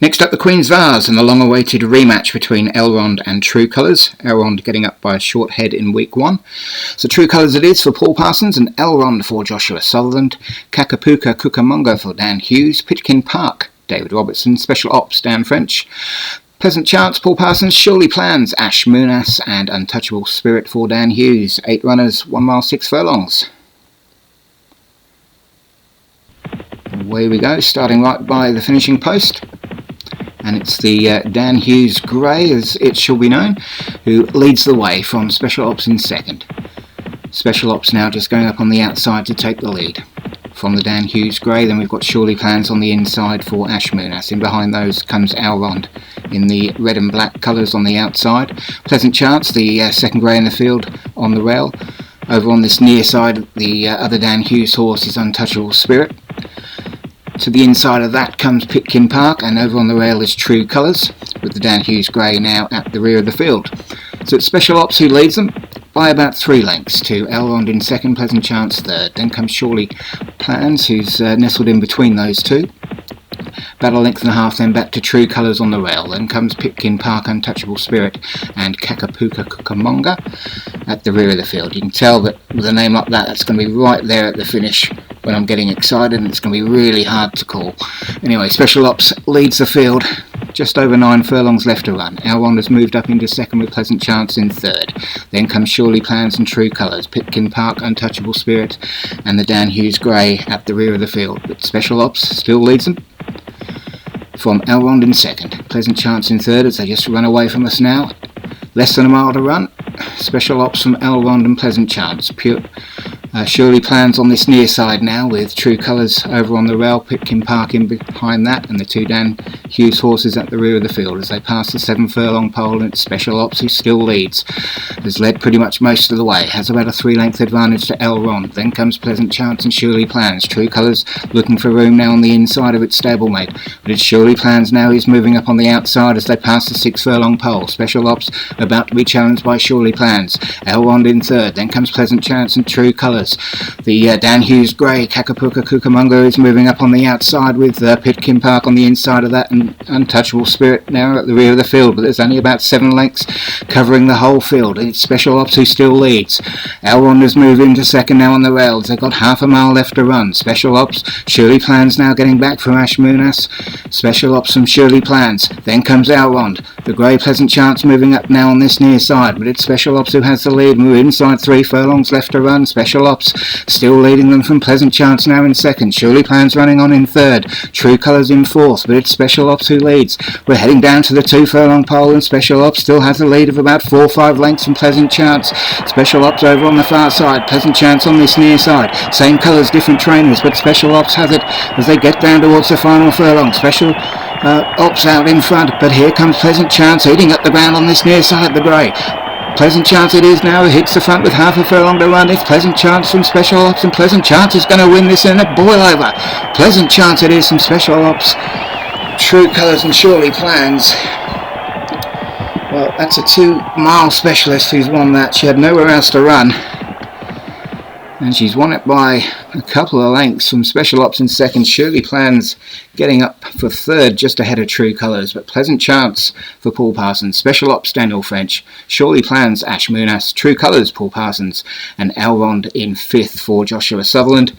Next up, the Queens Vase and the long-awaited rematch between Elrond and True Colours. Elrond getting up by a short head in week 1. So True Colours it is for Paul Parsons and Elrond for Joshua Sutherland. Kakapuka Cucamonga for Dan Hughes. Pitkin Park, David Robertson. Special Ops, Dan French. Pleasant Chance, Paul Parsons. Surely Plans, Ash Moonas. And Untouchable Spirit for Dan Hughes. 8 runners, 1 mile 6 furlongs. Away we go, starting right by the finishing post. And it's the Dan Hughes Grey, as it shall be known, who leads the way from Special Ops in second. Special Ops now just going up on the outside to take the lead. From the Dan Hughes Grey, then we've got Surely Plans on the inside for Ash Moonas. In behind those comes Elrond in the red and black colours on the outside. Pleasant Chance, the second grey in the field, on the rail. Over on this near side, the other Dan Hughes horse is Untouchable Spirit. To the inside of that comes Pitkin Park, and over on the rail is True Colours, with the Dan Hughes Grey now at the rear of the field. So it's Special Ops who leads them by about 3 lengths to Elrond in second, Pleasant Chance third. Then comes Surely Plans, who's nestled in between those two. About a length and a half then back to True Colours on the rail. Then comes Pitkin Park, Untouchable Spirit and Kakapuka Cucamonga at the rear of the field. You can tell that with a name like that, that's going to be right there at the finish when I'm getting excited, and it's going to be really hard to call. Anyway, Special Ops leads the field, just over 9 furlongs left to run. Elrond has moved up into second with Pleasant Chance in third. Then comes Surely Plans and True Colours, Pitkin Park, Untouchable Spirit and the Dan Hughes Grey at the rear of the field. But Special Ops still leads them from Elrond in second. Pleasant Chance in third as they just run away from us now. Less than a mile to run. Special Ops from Elrond and Pleasant Chance. Surely Plans on this near side now with True Colours over on the rail, Pitkin Park in behind that, and the 2 Dan Hughes horses at the rear of the field as they pass the 7 furlong pole, and it's Special Ops who still leads. Has led pretty much most of the way, has about a 3-length advantage to Elrond. Then comes Pleasant Chance and Surely Plans. True Colours looking for room now on the inside of its stablemate, but it's Surely Plans now who's moving up on the outside as they pass the 6 furlong pole. Special Ops about to be challenged by Surely Plans. Elrond in third. Then comes Pleasant Chance and True Colours. The Dan Hughes Grey, Kakapuka Cucamonga, is moving up on the outside with Pitkin Park on the inside of that, and Untouchable Spirit now at the rear of the field, but there's only about 7 lengths covering the whole field. It's Special Ops who still leads. Elrond has moved into second now on the rails. They've got half a mile left to run. Special Ops, Surely Plans now getting back from Ash Moonas. Special Ops from Surely Plans. Then comes Elrond. The Grey Pleasant Chance moving up now on this near side, but it's Special Ops who has the lead. We're inside 3 furlongs left to run. Special Ops still leading them from Pleasant Chance now in second. Surely Plans running on in third. True Colours in fourth, but it's Special Ops who leads. We're heading down to the 2 furlong pole, and Special Ops still has a lead of about 4 or 5 lengths from Pleasant Chance. Special Ops over on the far side. Pleasant Chance on this near side. Same colours, different trainers, but Special Ops has it as they get down towards the final furlong. Special Ops out in front, but here comes Pleasant Chance eating up the ground on this near side, the Grey. Pleasant Chance it is now, hits the front with half a furlong to run. It's Pleasant Chance from Special Ops, and Pleasant Chance is going to win this in a boil over. Pleasant Chance it is from Special Ops. True Colours and Surely Plans. Well, that's a 2-mile specialist who's won that. She had nowhere else to run, and she's won it by a couple of lengths from Special Ops in second. Surely Plans getting up for third, just ahead of True Colours, but Pleasant Chance for Paul Parsons. Special Ops Daniel French. Surely Plans Ash Moonas. True Colours Paul Parsons, and Elrond in fifth for Joshua Sutherland.